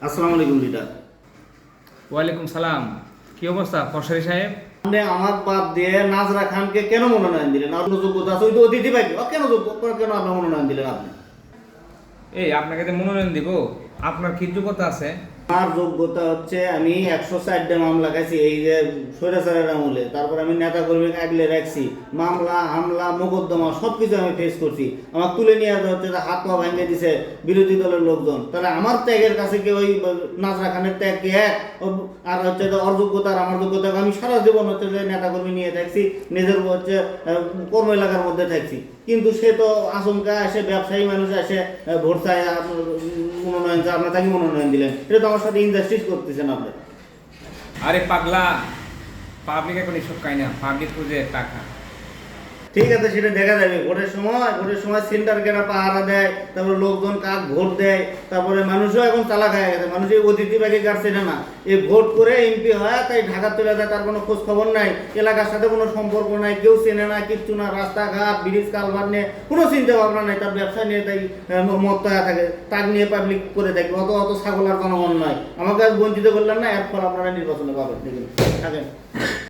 আসসালামু আলাইকুম লিডার। ওয়ালাইকুম সালাম। কি অবস্থা ফসরি সাহেব? আপনি আমার বাদ দিয়ে নাজরা খানকে কেন মনোনয়ন দিলেন? আপনার যোগ্যতা আছে, ওই তো অতিথি পাইবে, কেন কেন আপনার মনোনয়ন দিলেন আপনি? এই আপনাকে তো মনোনয়ন দিব, আপনার কি যোগ্যতা আছে? আমার যোগ্যতা হচ্ছে আমি 104টা মামলা খাইছি এই যে স্বৈরাচারের আমলে। তারপর আমি নেতা কর্মী আগলে রাখছি, মামলা হামলা মোকদ্দমা সবকিছু আমি ফেস করছি। আমার তুলে নিয়ে যাওয়া হচ্ছে, হাত পা ভেঙে দিছে বিরোধী দলের লোকজন। তাহলে আমার ত্যাগের কাছে কি ওই নাজরা খানের ত্যাগ কি এক? আর হচ্ছে যে অযোগ্যতা আর আমার যোগ্যতা, আমি সারা জীবন হচ্ছে যে নেতা কর্মী নিয়ে থাকছি, নিজের হচ্ছে কর্ম এলাকার মধ্যে থাকছি। কিন্তু সে তো আচমকা এসে ব্যবসায়ী মানুষ এসে ভোট চায়, মনোনয়ন চায়, আপনার তাকে মনোনয়ন দিলেন, এটা তো আমার সাথে ইনজাস্টিস করতেছেন আপনি। আরে পাগলা, পাবলিক এখন এসব খায় না, পাবলিক খুঁজে টাকা। ঠিক আছে, সেটা দেখা যাবে ভোটের সময় সেন্টার কেনা পাহারা দেয়, তারপরে লোকজন কাক ভোট দেয়, তারপরে মানুষও এখন চালাক হয়ে গেছে, মানুষ এই অতিথি ব্যাগে কাটছে না, এই ভোট করে এমপি হয় তাই ঢাকা চলে যায়, তার কোনো খোঁজ খবর নাই, এলাকার সাথে কোনো সম্পর্ক নাই, কেউ চেনে না, কিচ্ছু না, রাস্তাঘাট ব্রিজ কালভার নিয়ে কোনো চিন্তা ভাবনা নাই, তার ব্যবসা নিয়ে তাই মত হয়ে থাকে, তার নিয়ে পাবলিক করে থাকে। অত অত ছাগল আর জনগণ নয়। আমাকে বঞ্চিত করলেন না, এর ফল আপনারা নির্বাচনে পাবেন, দেখুন থাকেন।